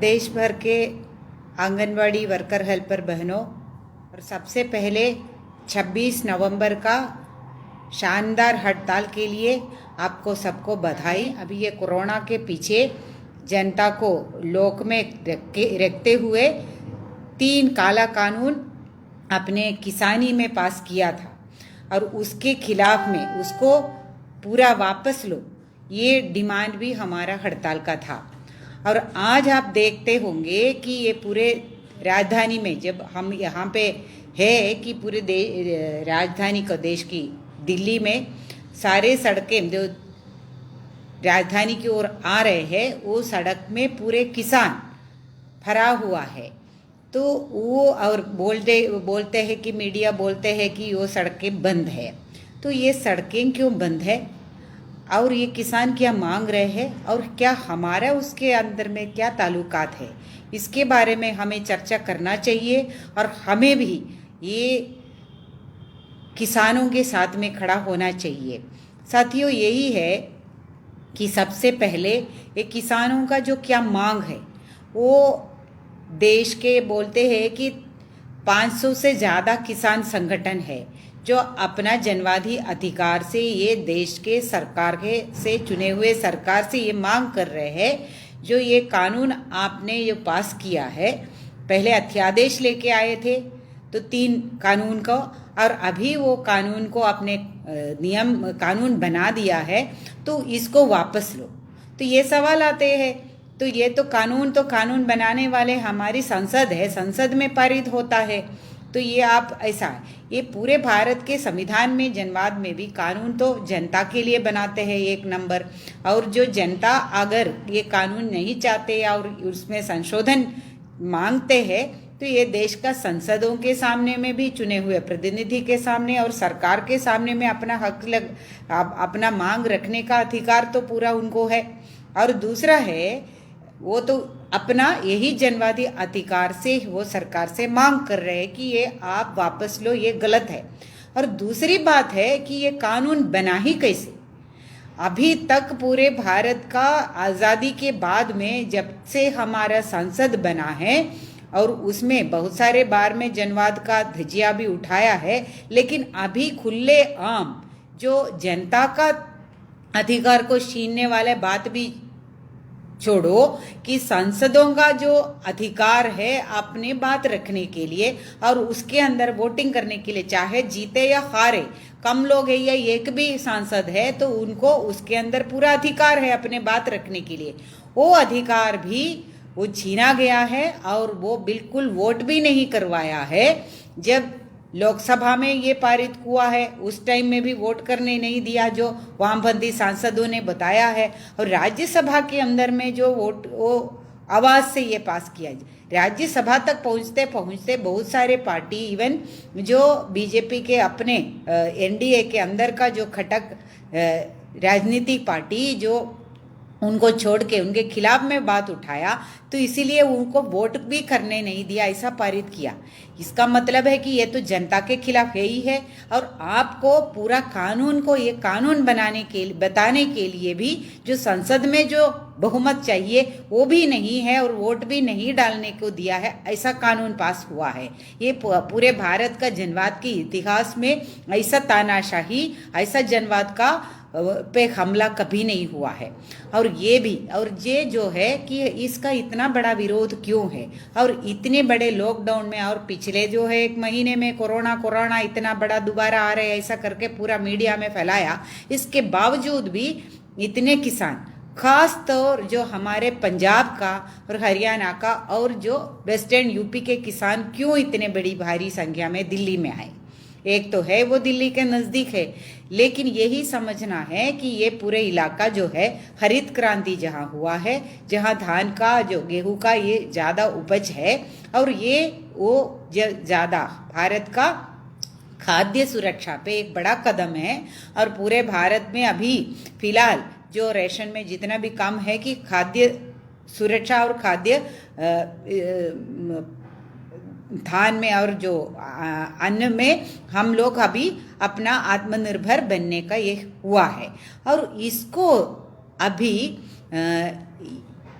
देश भर के आंगनवाड़ी वर्कर हेल्पर बहनों, और सबसे पहले 26 नवंबर का शानदार हड़ताल के लिए आपको सबको बधाई। अभी ये कोरोना के पीछे जनता को लोक में रखते हुए 3 काला कानून अपने किसानी में पास किया था और उसके खिलाफ में उसको पूरा वापस लो, ये डिमांड भी हमारा हड़ताल का था। और आज आप देखते होंगे कि ये पूरे राजधानी में, जब हम यहाँ पे है कि पूरे राजधानी का देश की दिल्ली में सारे सड़कें जो राजधानी की ओर आ रहे हैं, वो सड़क में पूरे किसान भरा हुआ है। तो वो और बोलते हैं कि मीडिया बोलते हैं कि वो सड़कें बंद है। तो ये सड़कें क्यों बंद है और ये किसान क्या मांग रहे हैं और क्या हमारा उसके अंदर में क्या ताल्लुकात है, इसके बारे में हमें चर्चा करना चाहिए। और हमें भी ये किसानों के साथ में खड़ा होना चाहिए। साथियों, यही है कि सबसे पहले ये किसानों का जो क्या मांग है, वो देश के बोलते हैं कि 500 से ज़्यादा किसान संगठन है जो अपना जनवादी अधिकार से ये देश के सरकार के से चुने हुए सरकार से ये मांग कर रहे हैं, जो ये कानून आपने ये पास किया है। पहले अध्यादेश लेके आए थे तो 3 कानून को, और अभी वो कानून को अपने नियम कानून बना दिया है, तो इसको वापस लो। तो ये सवाल आते हैं, तो ये तो कानून बनाने वाले हमारी संसद है, संसद में पारित होता है। तो ये आप ऐसा, ये पूरे भारत के संविधान में जनवाद में भी कानून तो जनता के लिए बनाते हैं 1 नंबर। और जो जनता अगर ये कानून नहीं चाहते और उसमें संशोधन मांगते हैं, तो ये देश का संसदों के सामने में भी, चुने हुए प्रतिनिधि के सामने और सरकार के सामने में अपना अपना मांग रखने का अधिकार तो पूरा उनको है। और दूसरा है, वो तो अपना यही जनवादी अधिकार से वो सरकार से मांग कर रहे हैं कि ये आप वापस लो, ये गलत है। और दूसरी बात है कि ये कानून बना ही कैसे। अभी तक पूरे भारत का आज़ादी के बाद में जब से हमारा संसद बना है, और उसमें बहुत सारे बार में जनवाद का धजिया भी उठाया है, लेकिन अभी खुले आम जो जनता का अधिकार को छीनने वाले बात भी छोड़ो कि संसदों का जो अधिकार है अपने बात रखने के लिए और उसके अंदर वोटिंग करने के लिए, चाहे जीते या हारे, कम लोग है या एक भी सांसद है, तो उनको उसके अंदर पूरा अधिकार है अपने बात रखने के लिए। वो अधिकार भी वो छीना गया है और वो बिल्कुल वोट भी नहीं करवाया है। जब लोकसभा में ये पारित हुआ है, उस टाइम में भी वोट करने नहीं दिया, जो वामपंथी सांसदों ने बताया है। और राज्यसभा के अंदर में जो वोट, वो आवाज़ से ये पास किया। राज्यसभा तक पहुंचते पहुंचते बहुत सारे पार्टी, इवन जो बीजेपी के अपने एनडीए के अंदर का जो खटक राजनीतिक पार्टी, जो उनको छोड़ के उनके खिलाफ में बात उठाया, तो इसीलिए उनको वोट भी करने नहीं दिया, ऐसा पारित किया। इसका मतलब है कि ये तो जनता के खिलाफ है ही है। और आपको पूरा कानून को, ये कानून बताने के लिए भी जो संसद में जो बहुमत चाहिए वो भी नहीं है और वोट भी नहीं डालने को दिया है, ऐसा कानून पास हुआ है। ये पूरे भारत का जनवाद के इतिहास में ऐसा तानाशाही, ऐसा जनवाद का पे हमला कभी नहीं हुआ है। और ये भी, और ये जो है कि इसका इतना बड़ा विरोध क्यों है, और इतने बड़े लॉकडाउन में, और पिछले जो है 1 महीने में कोरोना इतना बड़ा दोबारा आ रहा है ऐसा करके पूरा मीडिया में फैलाया, इसके बावजूद भी इतने किसान, खास तौर जो हमारे पंजाब का और हरियाणा का और जो वेस्टर्न यूपी के किसान क्यों इतने बड़ी भारी संख्या में दिल्ली में आए। एक तो है वो दिल्ली के नज़दीक है, लेकिन यही समझना है कि ये पूरे इलाका जो है हरित क्रांति जहाँ हुआ है, जहाँ धान का, जो गेहूं का ये ज़्यादा उपज है, और ये वो ज़्यादा भारत का खाद्य सुरक्षा पे एक बड़ा कदम है। और पूरे भारत में अभी फिलहाल जो रेशन में जितना भी काम है कि खाद्य सुरक्षा और खाद्य धान में और जो अन्न में हम लोग अभी अपना आत्मनिर्भर बनने का ये हुआ है। और इसको अभी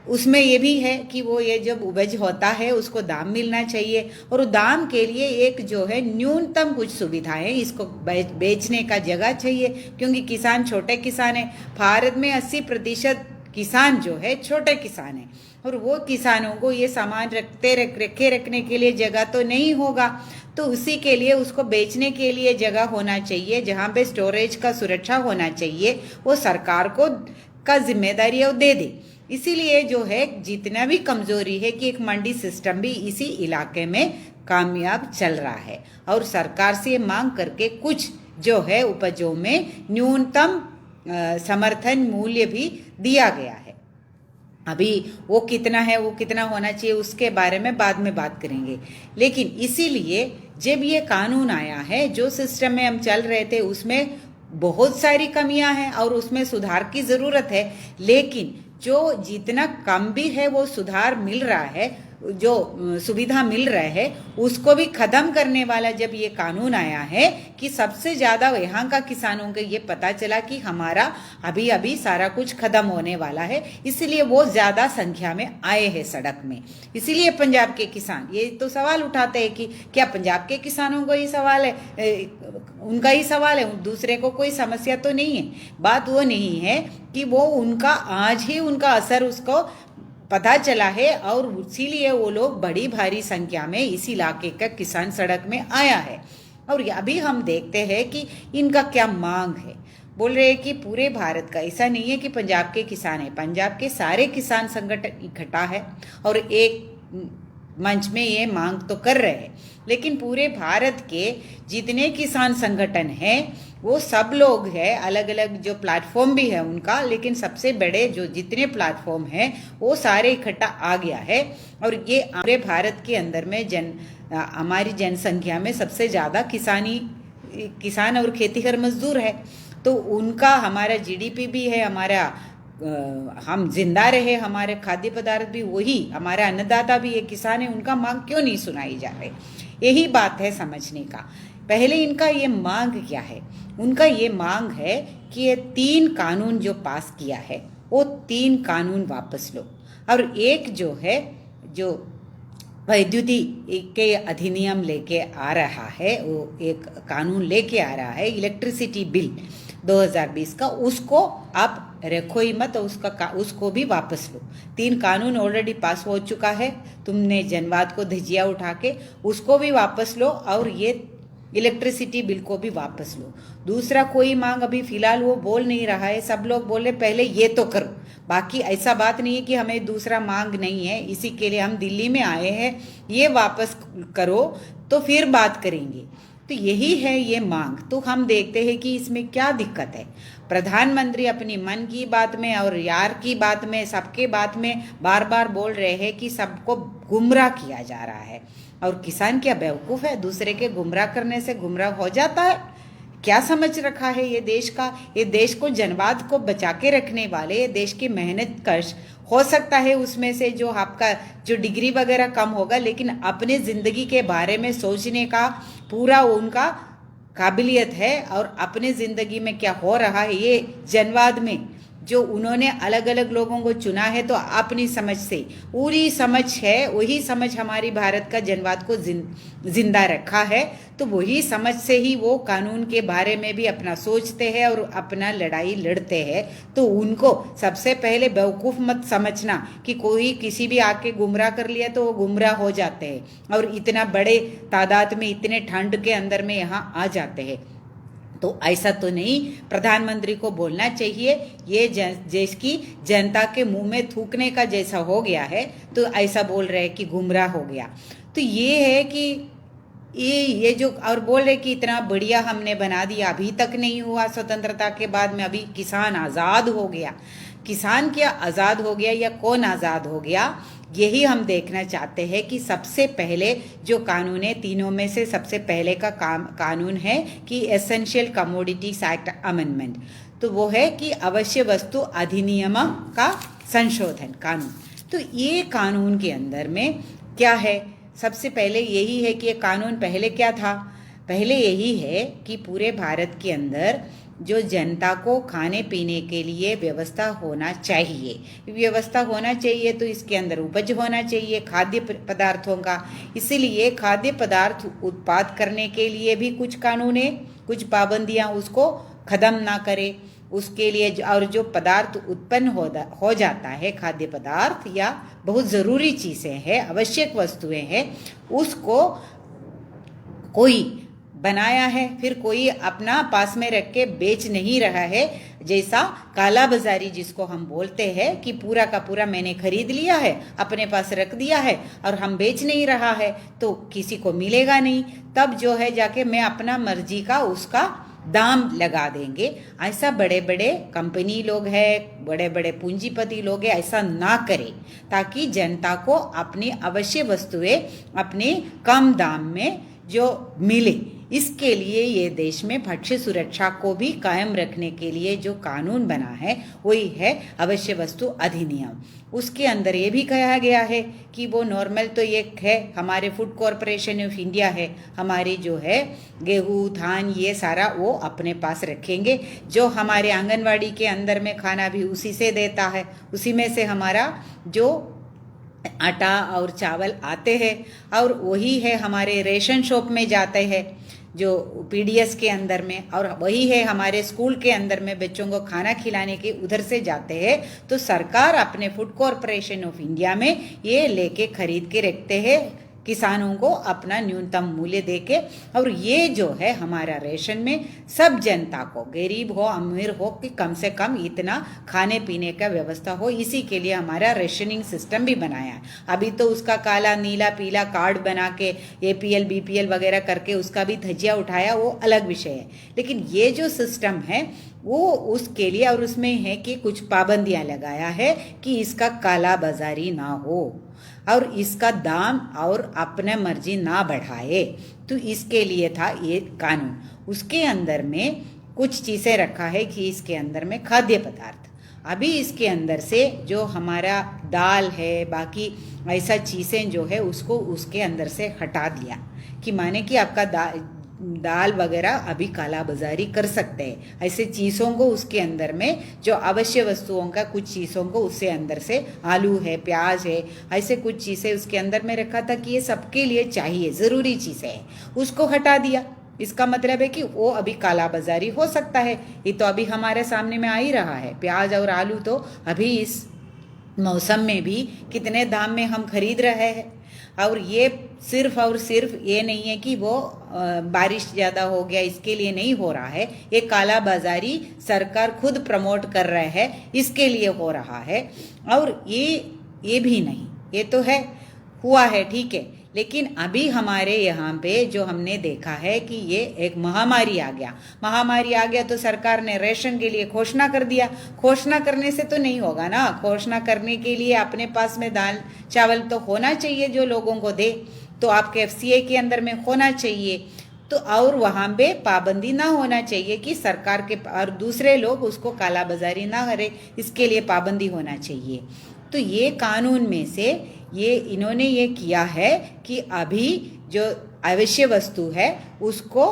उसमें ये भी है कि वो ये जब उपज होता है उसको दाम मिलना चाहिए, और दाम के लिए एक जो है न्यूनतम कुछ सुविधाएं, इसको बेचने का जगह चाहिए, क्योंकि किसान छोटे किसान है। भारत में 80% किसान जो है छोटे किसान है, और वो किसानों को ये सामान रखने के लिए जगह तो नहीं होगा, तो उसी के लिए उसको बेचने के लिए जगह होना चाहिए, जहाँ पे स्टोरेज का सुरक्षा होना चाहिए, वो सरकार को का जिम्मेदारी वो दे दे। इसीलिए जो है जितना भी कमजोरी है कि एक मंडी सिस्टम भी इसी इलाके में कामयाब चल रहा है, और सरकार से मांग करके कुछ जो है उपजों में न्यूनतम समर्थन मूल्य भी दिया गया है। अभी वो कितना है, वो कितना होना चाहिए, उसके बारे में बाद में बात करेंगे। लेकिन इसीलिए जब ये कानून आया है, जो सिस्टम में हम चल रहे थे उसमें बहुत सारी कमियां हैं और उसमें सुधार की ज़रूरत है, लेकिन जो जितना कम भी है वो सुधार मिल रहा है, जो सुविधा मिल रहा है उसको भी ख़त्म करने वाला जब ये कानून आया है कि सबसे ज़्यादा यहाँ का किसानों को ये पता चला कि हमारा अभी अभी सारा कुछ ख़त्म होने वाला है, इसलिए वो ज़्यादा संख्या में आए हैं सड़क में। इसीलिए पंजाब के किसान ये तो सवाल उठाते हैं कि क्या पंजाब के किसानों को ही सवाल है, उनका ही सवाल है, दूसरे को कोई समस्या तो नहीं है। बात वो नहीं है कि वो उनका आज ही उनका असर उसको पता चला है, और इसीलिए वो लोग बड़ी भारी संख्या में इस इलाके का किसान सड़क में आया है। और अभी हम देखते हैं कि इनका क्या मांग है। बोल रहे हैं कि पूरे भारत का, ऐसा नहीं है कि पंजाब के किसान है, पंजाब के सारे किसान संगठन इकट्ठा है और एक मंच में ये मांग तो कर रहे हैं, लेकिन पूरे भारत के जितने किसान संगठन हैं वो सब लोग हैं, अलग अलग जो प्लेटफॉर्म भी है उनका, लेकिन सबसे बड़े जो जितने प्लेटफॉर्म हैं वो सारे इकट्ठा आ गया है। और ये पूरे भारत के अंदर में हमारी जनसंख्या में सबसे ज़्यादा किसान और खेतीहर मजदूर है, तो उनका हमारा जीडीपी भी है, हमारा हम जिंदा रहे, हमारे खाद्य पदार्थ भी वही, हमारा अन्नदाता भी ये किसान है, उनका मांग क्यों नहीं सुनाई जा रही, यही बात है समझने का। पहले इनका ये मांग क्या है, उनका ये मांग है कि ये 3 कानून जो पास किया है वो 3 कानून वापस लो, और एक जो है जो वैद्युति के अधिनियम लेके आ रहा है, वो एक कानून लेके आ रहा है इलेक्ट्रिसिटी बिल 2020 का, उसको आप रखो ही मत, उसको भी वापस लो। 3 कानून ऑलरेडी पास हो चुका है, तुमने जनवाद को धजिया उठा के उसको भी वापस लो, और ये इलेक्ट्रिसिटी बिल को भी वापस लो। दूसरा कोई मांग अभी फिलहाल वो बोल नहीं रहा है, सब लोग बोले पहले ये तो करो, बाकी ऐसा बात नहीं है कि हमें दूसरा मांग नहीं है, इसी के लिए हम दिल्ली में आए हैं, ये वापस करो तो फिर बात करेंगे। तो यही है ये मांग। तो हम देखते हैं कि इसमें क्या दिक्कत है। प्रधानमंत्री अपनी मन की बात में और यार की बात में, सबके बात में बार बार बोल रहे हैं कि सबको गुमराह किया जा रहा है, और किसान क्या बेवकूफ़ है, दूसरे के गुमराह करने से गुमराह हो जाता है? क्या समझ रखा है ये देश का, ये देश को जनवाद को बचा के रखने वाले, ये देश की मेहनत कश हो सकता है उसमें से जो आपका जो डिग्री वगैरह कम होगा, लेकिन अपने ज़िंदगी के बारे में सोचने का पूरा उनका काबिलियत है, और अपने ज़िंदगी में क्या हो रहा है ये जनवाद में जो उन्होंने अलग अलग लोगों को चुना है, तो अपनी समझ से पूरी समझ है, वही समझ हमारी भारत का जनवाद को जिंदा रखा है, तो वही समझ से ही वो कानून के बारे में भी अपना सोचते हैं और अपना लड़ाई लड़ते हैं। तो उनको सबसे पहले बेवकूफ़ मत समझना कि कोई किसी भी आके गुमराह कर लिया तो वो गुमराह हो जाते हैं, और इतना बड़े तादाद में इतने ठंड के अंदर में यहाँ आ जाते हैं। तो ऐसा तो नहीं, प्रधानमंत्री को बोलना चाहिए, ये जिसकी जनता के मुंह में थूकने का जैसा हो गया है, तो ऐसा बोल रहे हैं कि गुमराह हो गया। तो ये है कि ये जो और बोल रहे कि इतना बढ़िया हमने बना दिया, अभी तक नहीं हुआ स्वतंत्रता के बाद में, अभी किसान आज़ाद हो गया। किसान क्या आज़ाद हो गया या कौन आज़ाद हो गया, यही हम देखना चाहते हैं कि सबसे पहले जो कानून है, तीनों में से सबसे पहले का कानून है कि एसेंशियल कमोडिटीज एक्ट अमेंडमेंट, तो वो है कि अवश्य वस्तु अधिनियम का संशोधन कानून। तो ये कानून के अंदर में क्या है, सबसे पहले यही है कि ये कानून पहले क्या था, पहले यही है कि पूरे भारत के अंदर जो जनता को खाने पीने के लिए व्यवस्था होना चाहिए। व्यवस्था होना चाहिए तो इसके अंदर उपज होना चाहिए खाद्य पदार्थों का। इसीलिए खाद्य पदार्थ उत्पाद करने के लिए भी कुछ कानून है, कुछ पाबंदियां उसको खत्म ना करे उसके लिए। और जो पदार्थ उत्पन्न हो जाता है, खाद्य पदार्थ या बहुत ज़रूरी चीज़ें हैं, आवश्यक वस्तुएं हैं, उसको कोई बनाया है फिर कोई अपना पास में रख के बेच नहीं रहा है। जैसा काला बाजारी जिसको हम बोलते हैं कि पूरा का पूरा मैंने खरीद लिया है, अपने पास रख दिया है और हम बेच नहीं रहा है तो किसी को मिलेगा नहीं। तब जो है जाके मैं अपना मर्जी का उसका दाम लगा देंगे। ऐसा बड़े बड़े कंपनी लोग हैं, बड़े बड़े पूंजीपति लोग हैं, ऐसा ना करें ताकि जनता को अपनी आवश्यक वस्तुएं अपने कम दाम में जो मिले। इसके लिए ये देश में भक्ष्य सुरक्षा को भी कायम रखने के लिए जो कानून बना है वही है अवश्य वस्तु अधिनियम। उसके अंदर ये भी कहा गया है कि वो नॉर्मल तो एक है, हमारे फूड कॉरपोरेशन ऑफ इंडिया है, हमारी जो है गेहूँ धान ये सारा वो अपने पास रखेंगे। जो हमारे आंगनवाड़ी के अंदर में खाना भी उसी से देता है, उसी में से हमारा जो आटा और चावल आते हैं और वही है हमारे रेशन शॉप में जाते हैं जो पीडीएस के अंदर में, और वही है हमारे स्कूल के अंदर में बच्चों को खाना खिलाने के उधर से जाते हैं। तो सरकार अपने फूड कॉरपोरेशन ऑफ इंडिया में ये लेके खरीद के रखते हैं किसानों को अपना न्यूनतम मूल्य देके। और ये जो है हमारा रेशन में सब जनता को, गरीब हो अमीर हो, कि कम से कम इतना खाने पीने का व्यवस्था हो, इसी के लिए हमारा रेशनिंग सिस्टम भी बनाया है। अभी तो उसका काला नीला पीला कार्ड बना के एपीएल बीपीएल वगैरह करके उसका भी धज्जिया उठाया, वो अलग विषय है। लेकिन ये जो सिस्टम है वो उसके लिए, और उसमें है कि कुछ पाबंदियां लगाया है कि इसका काला बाजारी ना हो और इसका दाम और अपने मर्जी ना बढ़ाए। तो इसके लिए था ये कानून। उसके अंदर में कुछ चीज़ें रखा है कि इसके अंदर में खाद्य पदार्थ, अभी इसके अंदर से जो हमारा दाल है बाकी ऐसा चीज़ें जो है उसको उसके अंदर से हटा दिया कि माने कि आपका दाल वगैरह अभी काला बाजारी कर सकते हैं। ऐसे चीज़ों को उसके अंदर में जो आवश्यक वस्तुओं का कुछ चीज़ों को उससे अंदर से आलू है प्याज है ऐसे कुछ चीज़ें उसके अंदर में रखा था कि ये सबके लिए चाहिए ज़रूरी चीज़ें हैं, उसको हटा दिया। इसका मतलब है कि वो अभी काला बाजारी हो सकता है। ये तो अभी हमारे सामने में आ ही रहा है। प्याज और आलू तो अभी इस मौसम में भी कितने दाम में हम खरीद रहे हैं। और ये सिर्फ और सिर्फ ये नहीं है कि वो बारिश ज़्यादा हो गया इसके लिए नहीं हो रहा है, ये काला बाजारी सरकार खुद प्रमोट कर रहे हैं इसके लिए हो रहा है। और ये भी नहीं, ये तो है हुआ है ठीक है, लेकिन अभी हमारे यहाँ पे जो हमने देखा है कि ये एक महामारी आ गया तो सरकार ने रेशन के लिए घोषणा कर दिया। घोषणा करने से तो नहीं होगा ना, घोषणा करने के लिए अपने पास में दाल चावल तो होना चाहिए जो लोगों को दे, तो आपके एफसीआई के अंदर में होना चाहिए। तो और वहाँ पे पाबंदी ना होना चाहिए कि सरकार के और दूसरे लोग उसको काला बाजारी ना करे, इसके लिए पाबंदी होना चाहिए। तो ये कानून में से ये इन्होंने ये किया है कि अभी जो आवश्यक वस्तु है उसको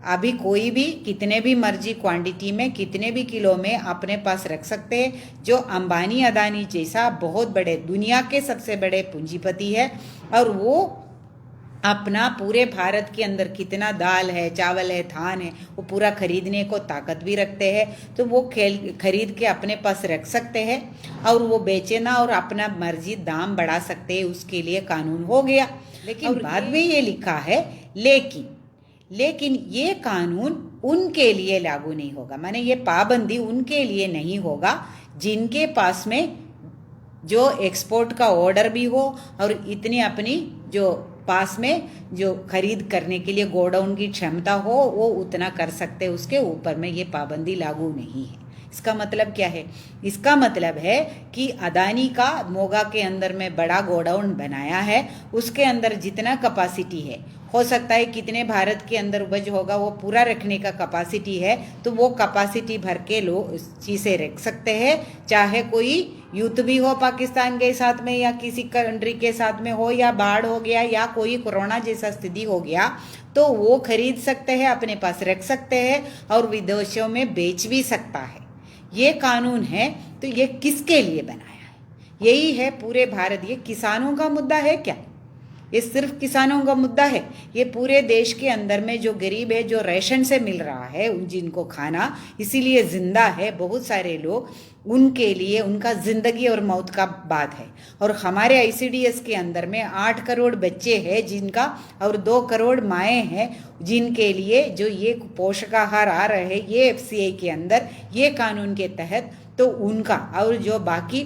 अभी कोई भी कितने भी मर्जी क्वांटिटी में कितने भी किलो में अपने पास रख सकते हैं। जो अंबानी अदानी जैसा बहुत बड़े दुनिया के सबसे बड़े पूंजीपति है और वो अपना पूरे भारत के अंदर कितना दाल है चावल है धान है वो पूरा खरीदने को ताकत भी रखते हैं, तो वो खरीद के अपने पास रख सकते हैं और वो बेचे ना और अपना मर्जी दाम बढ़ा सकते हैं, उसके लिए कानून हो गया। लेकिन बाद में ये लिखा है लेकिन ये कानून उनके लिए लागू नहीं होगा, माने ये पाबंदी उनके लिए नहीं होगा जिनके पास में जो एक्सपोर्ट का ऑर्डर भी हो और इतनी अपनी जो पास में जो खरीद करने के लिए गोडाउन की क्षमता हो वो उतना कर सकते, उसके ऊपर में ये पाबंदी लागू नहीं है। इसका मतलब क्या है? इसका मतलब है कि अदानी का मोगा के अंदर में बड़ा गोडाउन बनाया है, उसके अंदर जितना कैपेसिटी है, हो सकता है कितने भारत के अंदर उपज होगा वो पूरा रखने का कैपेसिटी है, तो वो कैपेसिटी भर के लोग चीज़ें रख सकते हैं। चाहे कोई युद्ध भी हो पाकिस्तान के साथ में या किसी कंट्री के साथ में हो, या बाढ़ हो गया या कोई कोरोना जैसा स्थिति हो गया, तो वो खरीद सकते हैं, अपने पास रख सकते हैं और विदेशों में बेच भी सकता है। ये कानून है। तो ये किसके लिए बनाया है? यही है पूरे भारत। ये किसानों का मुद्दा है क्या? ये सिर्फ किसानों का मुद्दा है? ये पूरे देश के अंदर में जो गरीब है, जो रेशन से मिल रहा है, जिनको खाना इसीलिए जिंदा है बहुत सारे लोग, उनके लिए उनका जिंदगी और मौत का बात है। और हमारे आईसीडीएस के अंदर में 8 करोड़ बच्चे हैं जिनका, और 2 करोड़ माएँ हैं जिनके लिए जो ये पोषकाहार आ रहे हैं ये एफसीआई के अंदर, ये कानून के तहत, तो उनका, और जो बाकी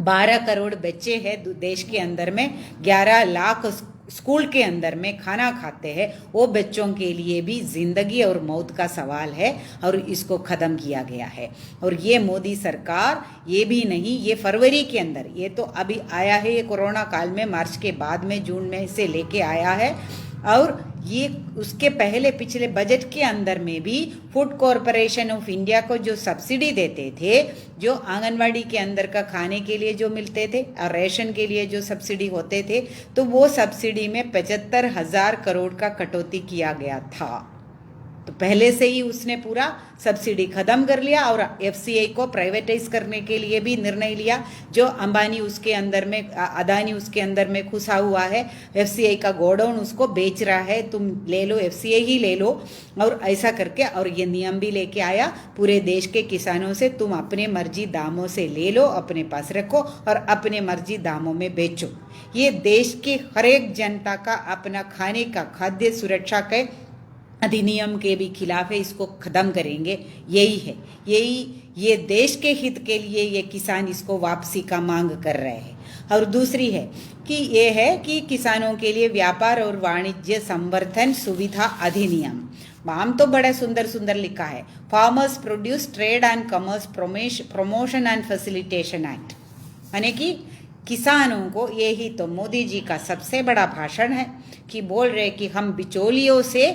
12 करोड़ बच्चे हैं देश के अंदर में, 11 लाख स्कूल के अंदर में खाना खाते हैं, वो बच्चों के लिए भी जिंदगी और मौत का सवाल है और इसको ख़त्म किया गया है। और ये मोदी सरकार, ये भी नहीं, ये फरवरी के अंदर, ये तो अभी आया है, ये कोरोना काल में मार्च के बाद में जून में से लेके आया है। और ये उसके पहले पिछले बजट के अंदर में भी फूड कॉरपोरेशन ऑफ इंडिया को जो सब्सिडी देते थे, जो आंगनवाड़ी के अंदर का खाने के लिए जो मिलते थे और रेशन के लिए जो सब्सिडी होते थे, तो वो सब्सिडी में 75,000 करोड़ का कटौती किया गया था। तो पहले से ही उसने पूरा सब्सिडी खत्म कर लिया और एफसीआई को प्राइवेटाइज करने के लिए भी निर्णय लिया। जो अंबानी उसके अंदर में, अदानी उसके अंदर में घुसा हुआ है, एफसीआई का गोडाउन उसको बेच रहा है, तुम ले लो, एफसीआई ही ले लो, और ऐसा करके, और ये नियम भी लेके आया पूरे देश के किसानों से, तुम अपने मर्जी दामों से ले लो, अपने पास रखो और अपने मर्जी दामों में बेचो। ये देश की हर एक जनता का अपना खाने का, खाद्य सुरक्षा के अधिनियम के भी खिलाफ है, इसको ख़त्म करेंगे। यही है, ये देश के हित के लिए ये किसान इसको वापसी का मांग कर रहे हैं। और दूसरी है कि ये है कि किसानों के लिए व्यापार और वाणिज्य संवर्धन सुविधा अधिनियम, नाम तो बड़ा सुंदर सुंदर लिखा है, farmers produce trade and commerce promotion and facilitation act, यानी कि किसानों को, यही तो मोदी जी का सबसे बड़ा भाषण है कि बोल रहे कि हम बिचौलियों से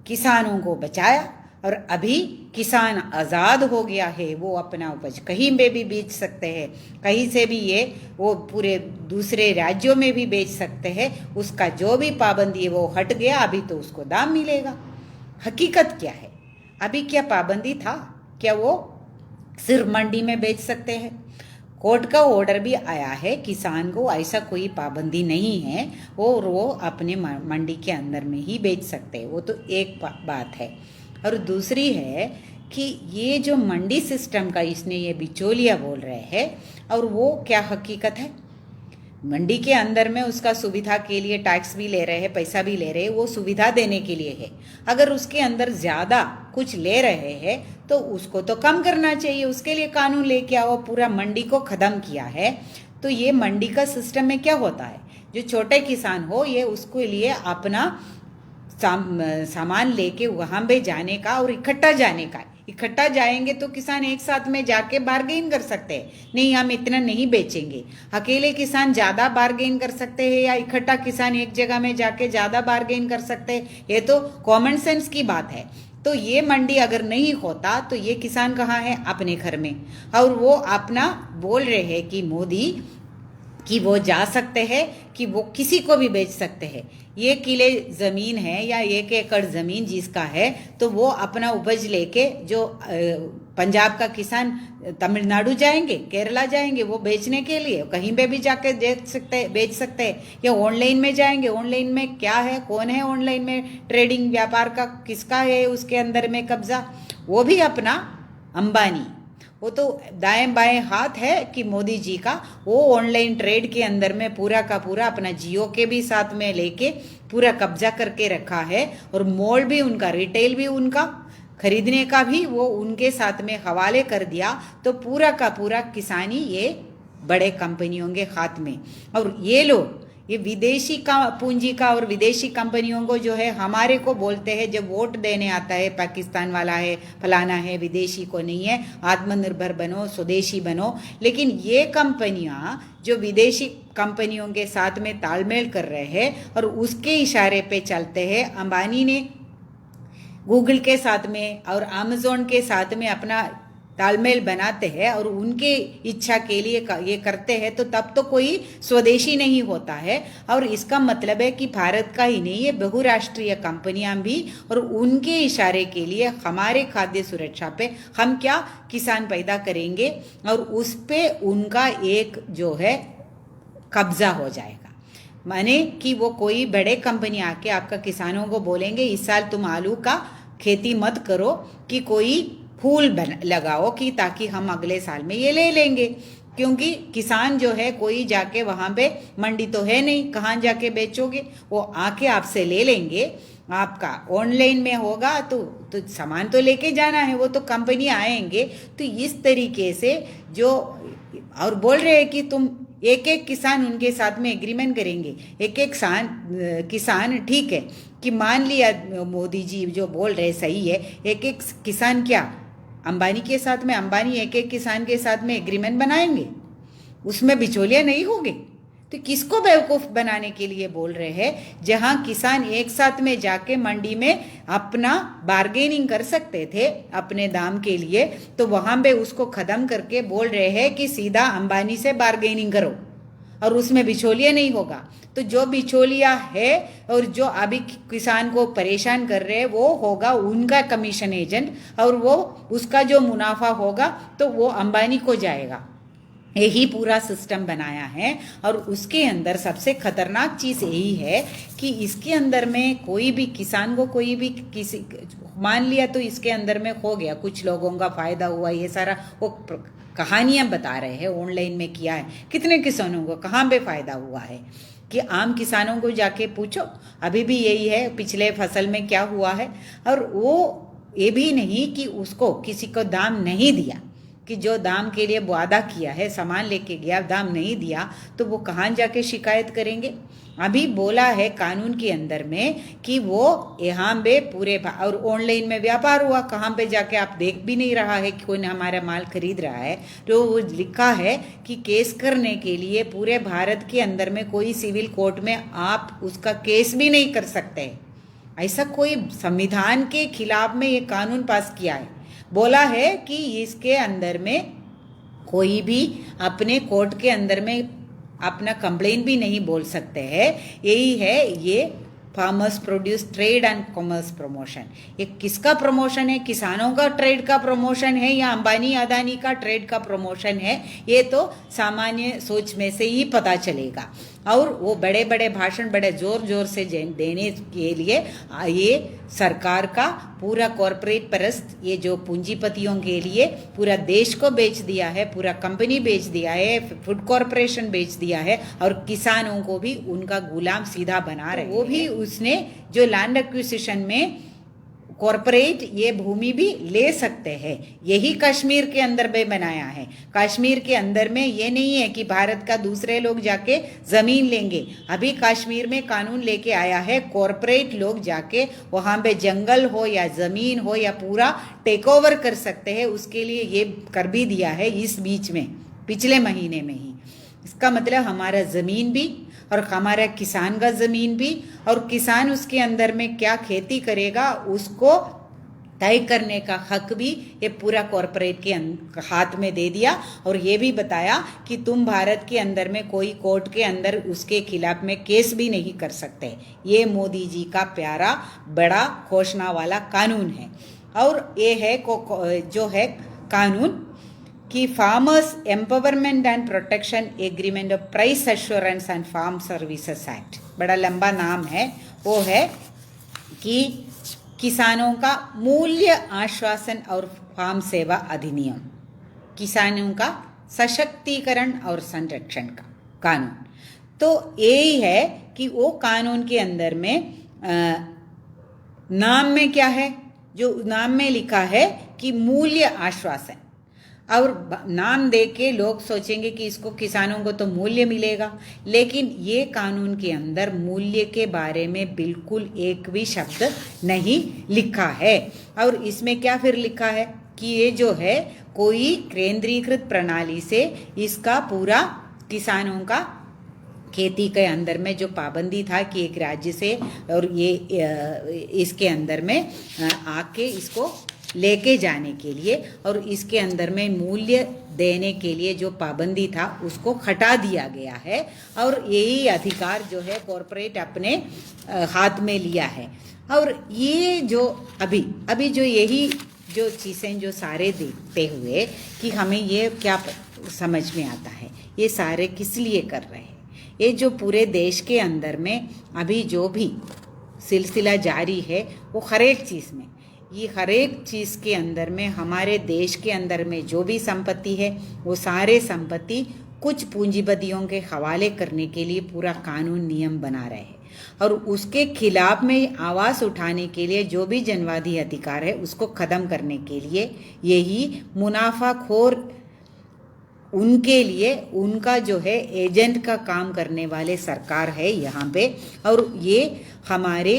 किसानों को बचाया और अभी किसान आज़ाद हो गया है, वो अपना उपज कहीं पे भी बेच सकते हैं, कहीं से भी ये वो पूरे दूसरे राज्यों में भी बेच सकते हैं। उसका जो भी पाबंदी है वो हट गया, अभी तो उसको दाम मिलेगा। हकीकत क्या है? अभी क्या पाबंदी था? क्या वो सिर्फ मंडी में बेच सकते हैं? कोर्ट का ऑर्डर भी आया है, किसान को ऐसा कोई पाबंदी नहीं है, और वो अपने मंडी के अंदर में ही बेच सकते हैं। वो तो एक बात है। और दूसरी है कि ये जो मंडी सिस्टम का इसने ये बिचौलिया बोल रहे हैं, और वो क्या हकीकत है? मंडी के अंदर में उसका सुविधा के लिए टैक्स भी ले रहे हैं, पैसा भी ले रहे हैं, वो सुविधा देने के लिए है। अगर उसके अंदर ज़्यादा कुछ ले रहे हैं तो उसको तो कम करना चाहिए, उसके लिए कानून लेके आओ। पूरा मंडी को ख़त्म किया है। तो ये मंडी का सिस्टम में क्या होता है, जो छोटे किसान हो, ये उसके लिए अपना सामान लेके वहाँ पे जाने का और इकट्ठा जाने का, इकट्ठा जाएंगे तो किसान एक साथ में जाके बार्गेन कर सकते हैं, नहीं हम इतना नहीं बेचेंगे। अकेले किसान ज़्यादा बार्गेन कर सकते हैं या इकट्ठा किसान एक जगह में जाके ज़्यादा बार्गेन कर सकते हैं, ये तो कॉमन सेंस की बात है। तो ये मंडी अगर नहीं होता तो ये किसान कहाँ है? अपने घर में। और वो अपना बोल रहे हैं कि मोदी कि वो जा सकते हैं, कि वो किसी को भी बेच सकते हैं। ये किले ज़मीन है या 1 एकड़ ज़मीन जिसका है, तो वो अपना उपज लेके, जो पंजाब का किसान तमिलनाडु जाएंगे, केरला जाएंगे, वो बेचने के लिए कहीं पे भी जाके बेच सकते हैं। या ऑनलाइन में जाएंगे, ऑनलाइन में क्या है, कौन है ऑनलाइन में ट्रेडिंग व्यापार का, किसका है उसके अंदर में कब्जा? वो भी अपना अंबानी, वो तो दाएं बाएं हाथ है कि मोदी जी का, वो ऑनलाइन ट्रेड के अंदर में पूरा का पूरा अपना जियो के भी साथ में लेके पूरा कब्जा करके रखा है। और मॉल भी उनका, रिटेल भी उनका, खरीदने का भी वो उनके साथ में हवाले कर दिया। तो पूरा का पूरा किसानी ये बड़े कंपनियों के हाथ में। और ये लोग ये विदेशी का पूंजी का और विदेशी कंपनियों को जो है हमारे को बोलते हैं, जब वोट देने आता है पाकिस्तान वाला है, फलाना है, विदेशी को नहीं है, आत्मनिर्भर बनो, स्वदेशी बनो। लेकिन ये कंपनियां जो विदेशी कंपनियों के साथ में तालमेल कर रहे हैं और उसके इशारे पे चलते हैं। अंबानी ने गूगल के साथ में और अमेजोन के साथ में अपना तालमेल बनाते हैं और उनके इच्छा के लिए ये करते हैं, तो तब तो कोई स्वदेशी नहीं होता है। और इसका मतलब है कि भारत का ही नहीं, ये बहुराष्ट्रीय कंपनियां भी, और उनके इशारे के लिए हमारे खाद्य सुरक्षा पे हम क्या किसान पैदा करेंगे और उस पे उनका एक जो है कब्जा हो जाएगा। माने कि वो कोई बड़े कंपनी आके आपका किसानों को बोलेंगे इस साल तुम आलू का खेती मत करो, कि कोई फूल लगाओ कि ताकि हम अगले साल में ये ले लेंगे। क्योंकि किसान जो है कोई जाके वहाँ पे मंडी तो है नहीं, कहाँ जाके बेचोगे, वो आके आपसे ले लेंगे। आपका ऑनलाइन में होगा तो सामान तो लेके जाना है, वो तो कंपनी आएंगे। तो इस तरीके से जो और बोल रहे हैं कि तुम एक एक किसान उनके साथ में एग्रीमेंट करेंगे, एक एक किसान ठीक है कि मान लिया मोदी जी जो बोल रहे सही है, एक एक किसान क्या अंबानी के साथ में, अंबानी एक एक किसान के साथ में एग्रीमेंट बनाएंगे, उसमें बिचौलिया नहीं होंगे। तो किसको बेवकूफ़ बनाने के लिए बोल रहे हैं? जहां किसान एक साथ में जाके मंडी में अपना बार्गेनिंग कर सकते थे अपने दाम के लिए, तो वहां पे उसको खत्म करके बोल रहे हैं कि सीधा अंबानी से बार्गेनिंग करो और उसमें बिचौलिया नहीं होगा। तो जो बिचौलिया है और जो अभी किसान को परेशान कर रहे हैं वो होगा उनका कमीशन एजेंट, और वो उसका जो मुनाफा होगा तो वो अंबानी को जाएगा। यही पूरा सिस्टम बनाया है। और उसके अंदर सबसे खतरनाक चीज़ यही है कि इसके अंदर में कोई भी किसान को कोई भी किसी मान लिया तो इसके अंदर में हो गया, कुछ लोगों का फायदा हुआ, ये सारा वो कहानियां बता रहे हैं ऑनलाइन में किया है, कितने किसानों को कहाँ पे फायदा हुआ है कि आम किसानों को जाके पूछो, अभी भी यही है पिछले फसल में क्या हुआ है। और वो ये भी नहीं कि उसको किसी को दाम नहीं दिया, कि जो दाम के लिए वादा किया है, सामान लेके गया, दाम नहीं दिया, तो वो कहाँ जाके शिकायत करेंगे। अभी बोला है कानून के अंदर में कि वो यहाँ पे पूरे और ऑनलाइन में व्यापार हुआ, कहाँ पे जाके आप देख भी नहीं रहा है कि कोई हमारा माल खरीद रहा है। तो वो लिखा है कि केस करने के लिए पूरे भारत के अंदर में कोई सिविल कोर्ट में आप उसका केस भी नहीं कर सकते। ऐसा कोई संविधान के खिलाफ में ये कानून पास किया है। बोला है कि इसके अंदर में कोई भी अपने कोर्ट के अंदर में अपना कंप्लेन भी नहीं बोल सकते हैं। यही है ये farmers produce trade and commerce promotion. ये किसका प्रमोशन है? किसानों का ट्रेड का प्रमोशन है या अंबानी अदानी का ट्रेड का प्रमोशन है? ये तो सामान्य सोच में से ही पता चलेगा। और वो बड़े बड़े भाषण बड़े जोर जोर से देने के लिए ये सरकार का पूरा कॉरपोरेट परस्त, ये जो पूंजीपतियों के लिए पूरा देश को बेच दिया है, पूरा कंपनी बेच दिया है, फूड कॉरपोरेशन बेच दिया है, और किसानों को भी उनका गुलाम सीधा बना रहे। वो भी उसने जो लैंड एक्विजिशन में कॉरपोरेट ये भूमि भी ले सकते हैं, यही कश्मीर के अंदर भी बनाया है। कश्मीर के अंदर में ये नहीं है कि भारत का दूसरे लोग जाके ज़मीन लेंगे। अभी कश्मीर में कानून लेके आया है कॉरपोरेट लोग जाके वहाँ पे जंगल हो या ज़मीन हो या पूरा टेक ओवर कर सकते हैं। उसके लिए ये कर भी दिया है इस बीच में, पिछले महीने में ही। इसका मतलब हमारा ज़मीन भी और हमारा किसान का ज़मीन भी, और किसान उसके अंदर में क्या खेती करेगा उसको तय करने का हक भी ये पूरा कॉरपोरेट के हाथ में दे दिया। और ये भी बताया कि तुम भारत के अंदर में कोई कोर्ट के अंदर उसके खिलाफ में केस भी नहीं कर सकते। ये मोदी जी का प्यारा बड़ा घोषणा वाला कानून है। और ये है जो है कानून कि farmers empowerment and protection agreement of price assurance and farm services act, बड़ा लंबा नाम है। वो है कि किसानों का मूल्य आश्वासन और फार्म सेवा अधिनियम, किसानों का सशक्तिकरण और संरक्षण का कानून। तो यही है कि वो कानून के अंदर में नाम में क्या है, जो नाम में लिखा है कि मूल्य आश्वासन। और नाम दे के लोग सोचेंगे कि इसको किसानों को तो मूल्य मिलेगा, लेकिन ये कानून के अंदर मूल्य के बारे में बिल्कुल एक भी शब्द नहीं लिखा है। और इसमें क्या फिर लिखा है कि ये जो है कोई केंद्रीकृत प्रणाली से इसका पूरा किसानों का खेती के अंदर में जो पाबंदी था कि एक राज्य से और ये इसके अंदर में आके इसको लेके जाने के लिए और इसके अंदर में मूल्य देने के लिए जो पाबंदी था उसको हटा दिया गया है और यही अधिकार जो है कॉरपोरेट अपने हाथ में लिया है। और ये जो अभी जो यही जो चीज़ें जो सारे देखते हुए कि हमें ये क्या समझ में आता है, ये सारे किस लिए कर रहे हैं, ये जो पूरे देश के अंदर में अभी जो भी सिलसिला जारी है वो हर एक चीज़ में, ये हर एक चीज़ के अंदर में हमारे देश के अंदर में जो भी संपत्ति है वो सारे संपत्ति कुछ पूंजीपतियों के हवाले करने के लिए पूरा कानून नियम बना रहे हैं और उसके खिलाफ में आवाज़ उठाने के लिए जो भी जनवादी अधिकार है उसको ख़त्म करने के लिए यही मुनाफाखोर उनके लिए उनका जो है एजेंट का काम करने वाले सरकार है यहाँ पे। और ये हमारे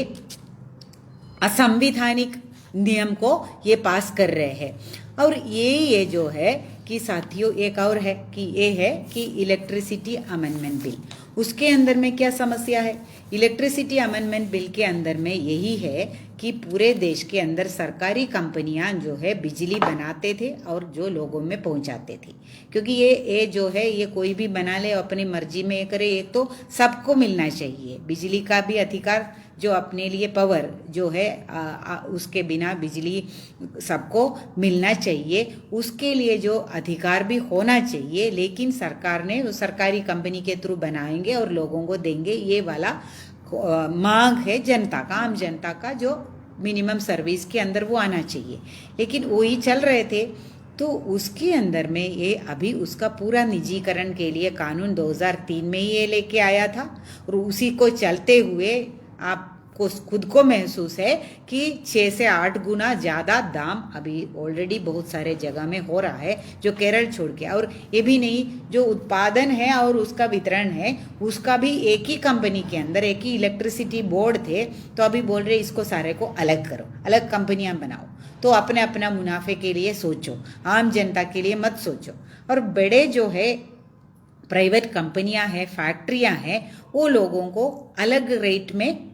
असंवैधानिक नियम को ये पास कर रहे हैं। और ये जो है कि साथियों एक और है कि ये है कि इलेक्ट्रिसिटी अमेंडमेंट बिल, उसके अंदर में क्या समस्या है। इलेक्ट्रिसिटी अमेंडमेंट बिल के अंदर में यही है कि पूरे देश के अंदर सरकारी कंपनियां जो है बिजली बनाते थे और जो लोगों में पहुंचाते थे, क्योंकि ये जो है ये कोई भी बना ले अपनी मर्जी में करे, ये तो सबको मिलना चाहिए बिजली का भी अधिकार, जो अपने लिए पावर जो है उसके बिना बिजली सबको मिलना चाहिए, उसके लिए जो अधिकार भी होना चाहिए। लेकिन सरकार ने वो सरकारी कंपनी के थ्रू बनाएंगे और लोगों को देंगे, ये वाला मांग है जनता का, आम जनता का, जो मिनिमम सर्विस के अंदर वो आना चाहिए। लेकिन वही चल रहे थे तो उसके अंदर में ये अभी उसका पूरा निजीकरण के लिए कानून 2003 में ही ये लेके आया था और उसी को चलते हुए आपको खुद को महसूस है कि 6 से 8 गुना ज़्यादा दाम अभी ऑलरेडी बहुत सारे जगह में हो रहा है, जो केरल छोड़ के। और ये भी नहीं, जो उत्पादन है और उसका वितरण है उसका भी एक ही कंपनी के अंदर एक ही इलेक्ट्रिसिटी बोर्ड थे, तो अभी बोल रहे इसको सारे को अलग करो, अलग कंपनियां बनाओ, तो अपने अपना मुनाफे के लिए सोचो, आम जनता के लिए मत सोचो। और बड़े जो है प्राइवेट कंपनियां हैं, फैक्ट्रियां हैं, वो लोगों को अलग रेट में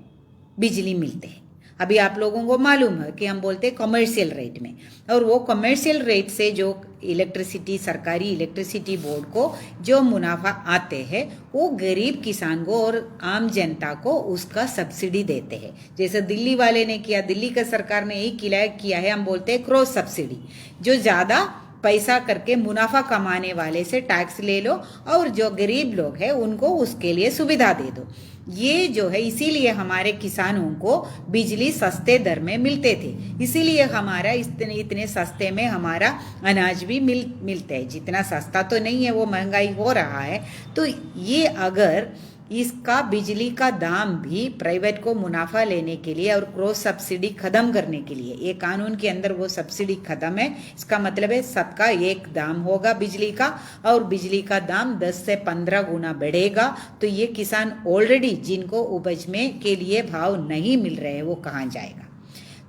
बिजली मिलते हैं। अभी आप लोगों को मालूम है कि हम बोलते हैं कमर्शियल रेट में, और वो कमर्शियल रेट से जो इलेक्ट्रिसिटी सरकारी इलेक्ट्रिसिटी बोर्ड को जो मुनाफा आते हैं वो गरीब किसान को और आम जनता को उसका सब्सिडी देते हैं। जैसे दिल्ली वाले ने किया, दिल्ली का सरकार ने यही किया है, हम बोलते हैं क्रॉस सब्सिडी, जो ज़्यादा पैसा करके मुनाफा कमाने वाले से टैक्स ले लो और जो गरीब लोग हैं उनको उसके लिए सुविधा दे दो। ये जो है इसीलिए हमारे किसानों को बिजली सस्ते दर में मिलते थे, इसीलिए हमारा इतने सस्ते में हमारा अनाज भी मिलते हैं। जितना सस्ता तो नहीं है, वो महंगाई हो रहा है। तो ये अगर इसका बिजली का दाम भी प्राइवेट को मुनाफा लेने के लिए और क्रॉस सब्सिडी खत्म करने के लिए, ये कानून के अंदर वो सब्सिडी खत्म है, इसका मतलब है सबका एक दाम होगा बिजली का, और बिजली का दाम 10 से 15 गुना बढ़ेगा। तो ये किसान ऑलरेडी जिनको उपज में के लिए भाव नहीं मिल रहे हैं वो कहाँ जाएगा।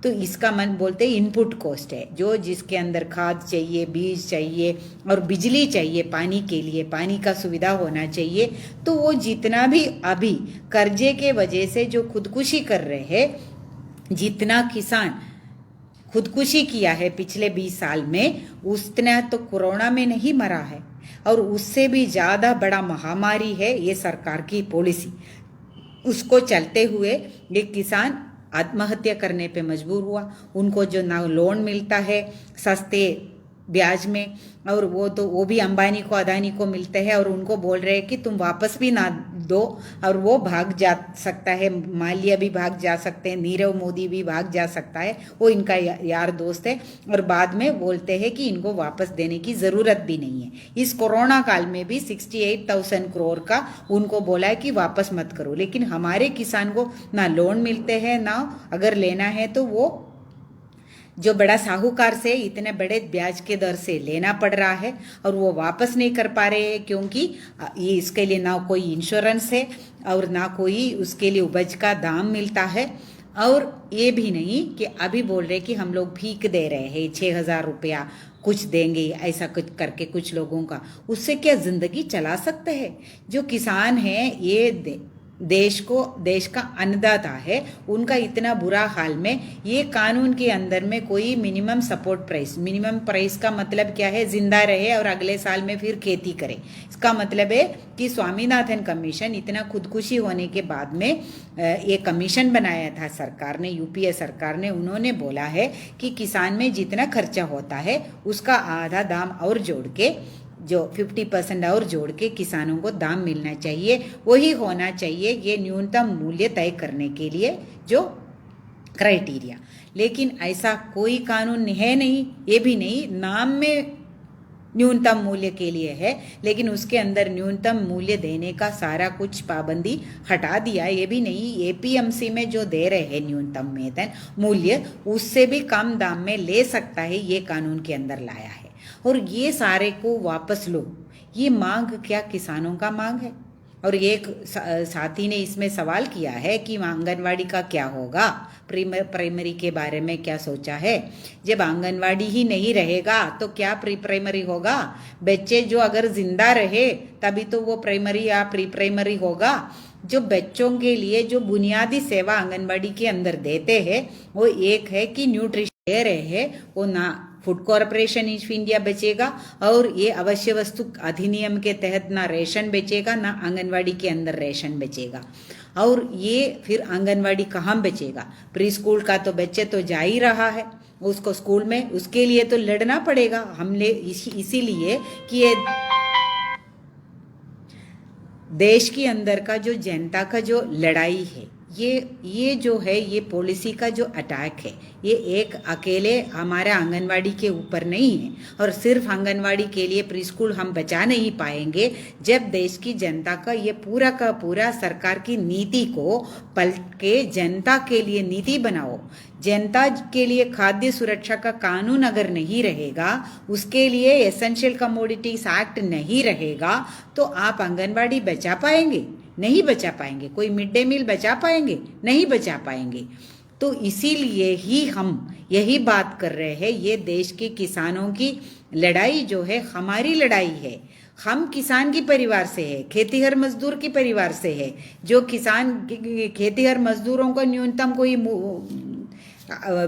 तो इसका मन बोलते हैं इनपुट कॉस्ट है, जो जिसके अंदर खाद चाहिए, बीज चाहिए और बिजली चाहिए, पानी के लिए पानी का सुविधा होना चाहिए। तो वो जितना भी अभी कर्जे के वजह से जो खुदकुशी कर रहे हैं, जितना किसान खुदकुशी किया है पिछले 20 साल में, उतना तो कोरोना में नहीं मरा है, और उससे भी ज़्यादा बड़ा महामारी है ये सरकार की पॉलिसी। उसको चलते हुए ये किसान आत्महत्या करने पे मजबूर हुआ। उनको जो ना लोन मिलता है सस्ते ब्याज में, और वो भी अंबानी को अदानी को मिलते हैं, और उनको बोल रहे हैं कि तुम वापस भी ना दो, और वो भाग जा सकता है, माल्या भी भाग जा सकते हैं, नीरव मोदी भी भाग जा सकता है, वो इनका यार दोस्त है, और बाद में बोलते हैं कि इनको वापस देने की ज़रूरत भी नहीं है। इस कोरोना काल में भी 68,000 करोड़ का उनको बोला है कि वापस मत करो, लेकिन हमारे किसान को ना लोन मिलते हैं, ना अगर लेना है तो वो जो बड़ा साहूकार से इतने बड़े ब्याज के दर से लेना पड़ रहा है और वो वापस नहीं कर पा रहे हैं, क्योंकि ये इसके लिए ना कोई इंश्योरेंस है और ना कोई उसके लिए उपज का दाम मिलता है। और ये भी नहीं कि अभी बोल रहे कि हम लोग भीख दे रहे हैं 6,000 रुपया कुछ देंगे, ऐसा कुछ करके कुछ लोगों का, उससे क्या जिंदगी चला सकते हैं? जो किसान हैं ये देश का अन्नदाता है, उनका इतना बुरा हाल में ये कानून के अंदर में कोई minimum support price, minimum price का मतलब क्या है? जिंदा रहे और अगले साल में फिर खेती करे। इसका मतलब है कि स्वामीनाथन कमीशन इतना खुदकुशी होने के बाद में ये कमीशन बनाया था सरकार ने, यूपीए सरकार ने। उन्होंने बोला है कि किसान में जितना खर्चा होता है उसका आधा दाम और जोड़ के, जो 50% और जोड़ के किसानों को दाम मिलना चाहिए, वही होना चाहिए ये न्यूनतम मूल्य तय करने के लिए जो क्राइटेरिया। लेकिन ऐसा कोई कानून है नहीं, ये भी नहीं, नाम में न्यूनतम मूल्य के लिए है, लेकिन उसके अंदर न्यूनतम मूल्य देने का सारा कुछ पाबंदी हटा दिया। ये भी नहीं, एपीएमसी में जो दे रहे हैं न्यूनतम वेतन मूल्य, उससे भी कम दाम में ले सकता है, ये कानून के अंदर लाया है। और ये सारे को वापस लो, ये मांग क्या किसानों का मांग है? और एक साथी ने इसमें सवाल किया है कि आंगनवाड़ी का क्या होगा, प्राइमरी के बारे में क्या सोचा है? जब आंगनवाड़ी ही नहीं रहेगा तो क्या प्री प्राइमरी होगा? बच्चे जो अगर जिंदा रहे तभी तो वो प्राइमरी या प्री प्राइमरी होगा। जो बच्चों के लिए जो बुनियादी सेवा आंगनवाड़ी के अंदर देते हैं वो एक है कि न्यूट्रिशन दे रहे हैं, वो ना फूड कॉरपोरेशन ऑफ इंडिया बेचेगा और ये अवश्य वस्तु अधिनियम के तहत ना रेशन बेचेगा ना आंगनवाड़ी के अंदर रेशन बेचेगा। और ये फिर आंगनवाड़ी कहाँ बेचेगा? प्री स्कूल का तो बच्चे तो जा ही रहा है उसको स्कूल में, उसके लिए तो लड़ना पड़ेगा हमने, इसीलिए कि ये देश के अंदर का जो जनता का जो लड़ाई है, ये जो है ये पॉलिसी का जो अटैक है, ये एक अकेले हमारे आंगनवाड़ी के ऊपर नहीं है। और सिर्फ आंगनवाड़ी के लिए प्री स्कूल हम बचा नहीं पाएंगे जब देश की जनता का ये पूरा का पूरा सरकार की नीति को पलट के जनता के लिए नीति बनाओ। जनता के लिए खाद्य सुरक्षा का कानून अगर नहीं रहेगा, उसके लिए एसेंशियल कमोडिटीज एक्ट नहीं रहेगा, तो आप आंगनवाड़ी बचा पाएंगे? नहीं बचा पाएंगे। कोई मिड डे मील बचा पाएंगे? नहीं बचा पाएंगे। तो इसीलिए ही हम यही बात कर रहे हैं, ये देश के किसानों की लड़ाई जो है हमारी लड़ाई है। हम किसान की परिवार से है, खेतीहर मजदूर की परिवार से है। जो किसान खेतीहर मजदूरों को न्यूनतम कोई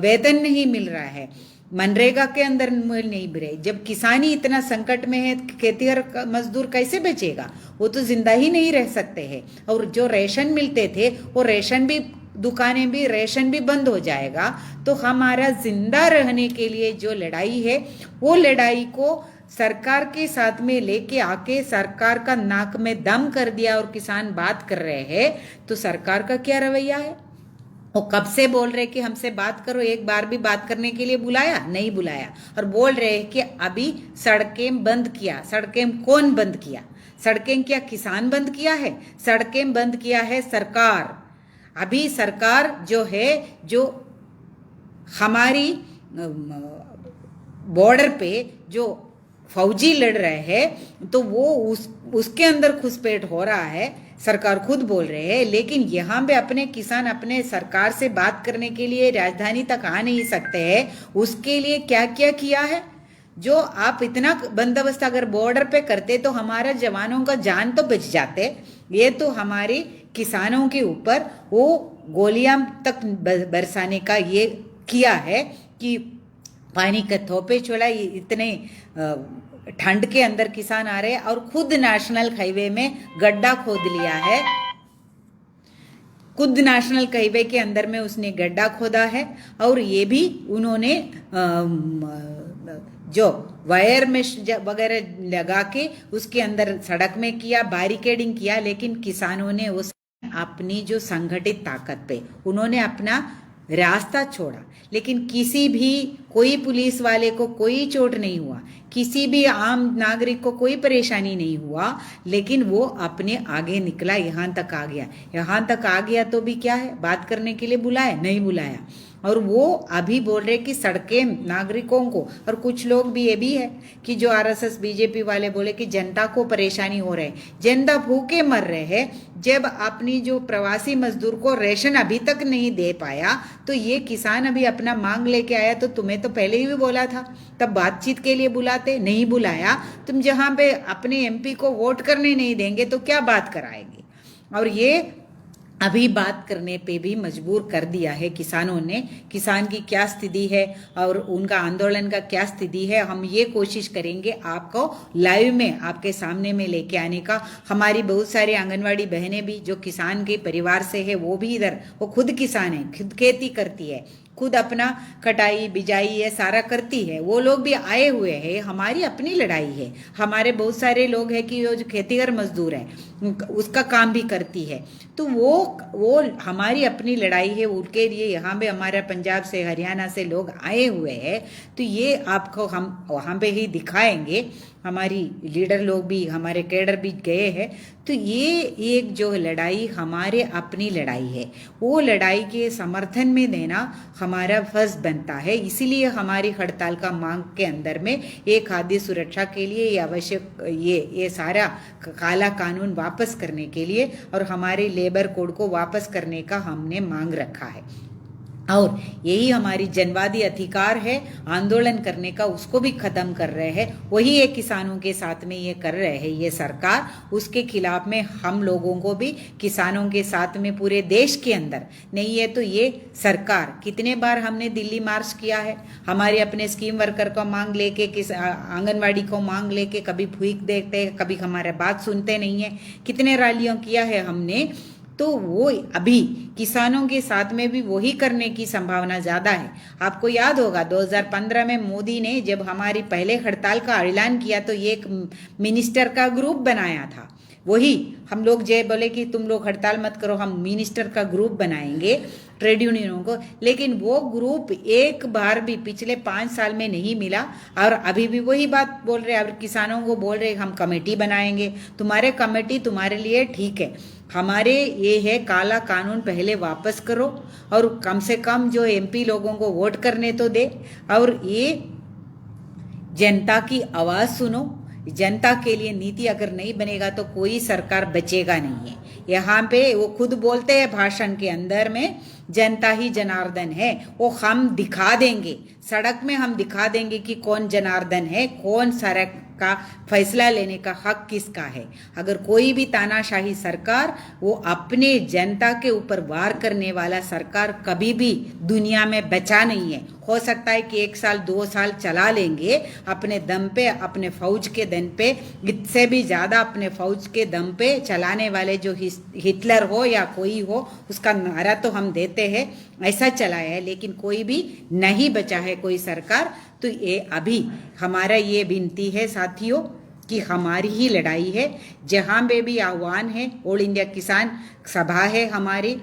वेतन नहीं मिल रहा है, मनरेगा के अंदर मूल्य नहीं मिल रहे, जब किसान ही इतना संकट में है, खेतीहर मजदूर कैसे बचेगा? वो तो जिंदा ही नहीं रह सकते हैं। और जो रेशन मिलते थे वो रेशन भी, दुकानें भी, रेशन भी बंद हो जाएगा। तो हमारा जिंदा रहने के लिए जो लड़ाई है, वो लड़ाई को सरकार के साथ में लेके आके सरकार का नाक में दम कर दिया और किसान बात कर रहे हैं, तो सरकार का क्या रवैया है? वो कब से बोल रहे कि हमसे बात करो, एक बार भी बात करने के लिए बुलाया नहीं बुलाया, और बोल रहे कि अभी सड़कें बंद किया। सड़कें कौन बंद किया? सड़कें क्या किसान बंद किया है? सड़कें बंद किया है सरकार। अभी सरकार जो है, जो हमारी बॉर्डर पे जो फौजी लड़ रहे हैं, तो वो उसके अंदर घुसपैठ हो रहा है, सरकार खुद बोल रहे हैं। लेकिन यहाँ पे अपने किसान अपने सरकार से बात करने के लिए राजधानी तक आ नहीं सकते हैं। उसके लिए क्या क्या किया है? जो आप इतना बंदोबस्त अगर बॉर्डर पे करते तो हमारा जवानों का जान तो बच जाते। ये तो हमारे किसानों के ऊपर वो गोलियां तक बरसाने का ये किया है कि पानी का थोपे छोड़ा। इतने ठंड के अंदर किसान आ रहे हैं और खुद नेशनल हाईवे में गड्ढा खोद लिया है। खुद नेशनल हाईवे के अंदर में उसने गड्ढा खोदा है और ये भी उन्होंने जो वायर में वगैरह लगा के उसके अंदर सड़क में किया, बैरिकेडिंग किया। लेकिन किसानों ने उस अपनी जो संगठित ताकत पे उन्होंने अपना रास्ता छोड़ा। लेकिन किसी भी कोई पुलिस वाले को कोई चोट नहीं हुआ, किसी भी आम नागरिक को कोई परेशानी नहीं हुआ। लेकिन वो अपने आगे निकला, यहाँ तक आ गया। यहाँ तक आ गया तो भी क्या है, बात करने के लिए बुलाया? नहीं बुलाया। और वो अभी बोल रहे कि सड़कें नागरिकों को, और कुछ लोग भी ये भी है कि जो आरएसएस बीजेपी वाले बोले कि जनता को परेशानी हो रही, जनता भूखे मर रहे हैं। जब अपनी जो प्रवासी मजदूर को रेशन अभी तक नहीं दे पाया, तो ये किसान अभी अपना मांग लेके आया, तो तुम्हें तो पहले ही भी बोला था, तब बातचीत के लिए बुलाते, नहीं बुलाया। तुम जहां पे अपने एमपी को वोट करने नहीं देंगे तो क्या बात कराएंगे। और ये अभी बात करने पे भी मजबूर कर दिया है किसानों ने। किसान की क्या स्थिति है और उनका आंदोलन का क्या स्थिति है, हम ये कोशिश करेंगे आपको लाइव में आपके सामने में लेके आने का। हमारी बहुत सारी आंगनवाड़ी बहनें भी जो किसान के परिवार से है, वो भी इधर, वो खुद किसान है, खुद खेती करती है, खुद अपना कटाई बिजाई ये सारा करती है, वो लोग भी आए हुए हैं। हमारी अपनी लड़ाई है। हमारे बहुत सारे लोग हैं कि जो खेतीहर मजदूर है, उसका काम भी करती है, तो वो हमारी अपनी लड़ाई है। उनके लिए यहाँ पे हमारे पंजाब से हरियाणा से लोग आए हुए हैं, तो ये आपको हम वहाँ पे ही दिखाएंगे। हमारी लीडर लोग भी, हमारे कैडर भी गए हैं। तो ये एक जो लड़ाई हमारे अपनी लड़ाई है, वो लड़ाई के समर्थन में देना हमारा फर्ज बनता है। इसीलिए हमारी हड़ताल का मांग के अंदर में ये खाद्य सुरक्षा के लिए ये आवश्यक, ये सारा काला कानून वापस करने के लिए और हमारे लेबर कोड को वापस करने का हमने मांग रखा है। और यही हमारी जनवादी अधिकार है आंदोलन करने का, उसको भी खत्म कर रहे हैं। वही एक किसानों के साथ में ये कर रहे हैं ये सरकार, उसके खिलाफ में हम लोगों को भी किसानों के साथ में पूरे देश के अंदर नहीं है। तो ये सरकार, कितने बार हमने दिल्ली मार्च किया है, हमारे अपने स्कीम वर्कर को मांग लेके, आंगनवाड़ी को मांग लेके, कभी भूख देखते, कभी हमारे बात सुनते नहीं है। कितने रैलियों किया है हमने, तो वो अभी किसानों के साथ में भी वही करने की संभावना ज़्यादा है। आपको याद होगा 2015 में मोदी ने जब हमारी पहले हड़ताल का ऐलान किया, तो ये एक मिनिस्टर का ग्रुप बनाया था। वही हम लोग जे बोले कि तुम लोग हड़ताल मत करो, हम मिनिस्टर का ग्रुप बनाएंगे ट्रेड यूनियनों को, लेकिन वो ग्रुप एक बार भी पिछले 5 साल में नहीं मिला। और अभी भी वही बात बोल रहे, अब किसानों को बोल रहे हम कमेटी बनाएंगे। तुम्हारे कमेटी तुम्हारे लिए ठीक है, हमारे ये है काला कानून पहले वापस करो और कम से कम जो एमपी लोगों को वोट करने तो दे, और ये जनता की आवाज़ सुनो। जनता के लिए नीति अगर नहीं बनेगा तो कोई सरकार बचेगा नहीं है। यहाँ पे वो खुद बोलते हैं भाषण के अंदर में, जनता ही जनार्दन है। वो हम दिखा देंगे, सड़क में हम दिखा देंगे कि कौन जनार्दन है, कौन सड़क का फैसला लेने का हक किसका है। अगर कोई भी तानाशाही सरकार, वो अपने जनता के ऊपर वार करने वाला सरकार कभी भी दुनिया में बचा नहीं है। हो सकता है कि 1 साल 2 साल चला लेंगे अपने दम पे, अपने फौज के दम पे, इससे भी ज़्यादा अपने फौज के दम पे चलाने वाले जो हिटलर हो या कोई हो, उसका नारा तो हम देते हैं, ऐसा चलाया है, लेकिन कोई भी नहीं बचा है कोई सरकार। तो ये अभी हमारा ये विनती है साथियों कि हमारी ही लड़ाई है। जहाँ पे भी आह्वान है, ऑल इंडिया किसान सभा है हमारी,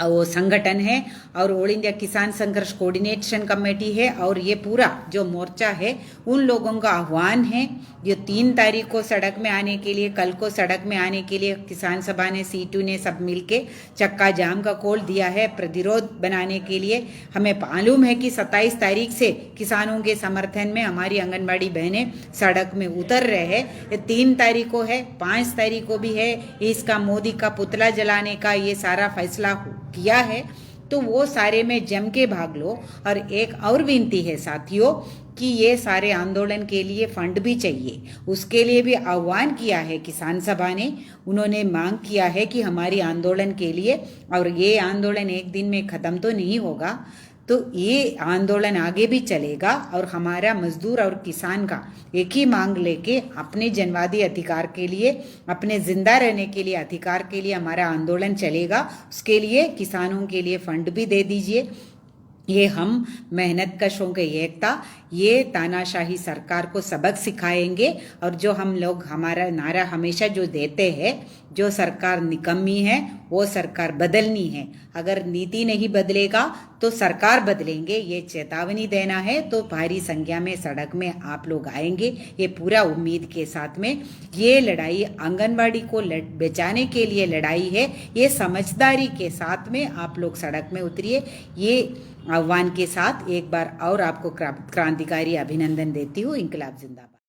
वो संगठन है, और ऑल इंडिया किसान संघर्ष कोऑर्डिनेशन कमेटी है, और ये पूरा जो मोर्चा है उन लोगों का आह्वान है जो 3 तारीख को सड़क में आने के लिए, कल को सड़क में आने के लिए किसान सभा ने, सीटू ने सब मिलके चक्का जाम का कॉल दिया है प्रतिरोध बनाने के लिए। हमें मालूम है कि 27 तारीख से किसानों के समर्थन में हमारी आंगनबाड़ी बहनें सड़क में उतर रहे हैं। ये 3 तारीख को है, 5 तारीख को भी है। इसका मोदी का पुतला जलाने का ये सारा फैसला किया है, तो वो सारे में जम के भाग लो। और एक और विनती है साथियों कि ये सारे आंदोलन के लिए फंड भी चाहिए, उसके लिए भी आह्वान किया है किसान सभा ने। उन्होंने मांग किया है कि हमारी आंदोलन के लिए, और ये आंदोलन एक दिन में ख़त्म तो नहीं होगा, तो ये आंदोलन आगे भी चलेगा। और हमारा मजदूर और किसान का एक ही मांग लेके अपने जनवादी अधिकार के लिए, अपने जिंदा रहने के लिए अधिकार के लिए हमारा आंदोलन चलेगा। उसके लिए किसानों के लिए फंड भी दे दीजिए। ये हम मेहनत कशों के एकता, ये तानाशाही सरकार को सबक सिखाएंगे। और जो हम लोग हमारा नारा हमेशा जो देते हैं, जो सरकार निकम्मी है वो सरकार बदलनी है। अगर नीति नहीं बदलेगा तो सरकार बदलेंगे, ये चेतावनी देना है। तो भारी संख्या में सड़क में आप लोग आएंगे, ये पूरा उम्मीद के साथ में। ये लड़ाई आंगनवाड़ी को बचाने के लिए लड़ाई है, ये समझदारी के साथ में आप लोग सड़क में उतरिए। ये आह्वान के साथ एक बार और आपको क्रांतिकारी अभिनंदन देती हूँ। इंकलाब जिंदाबाद।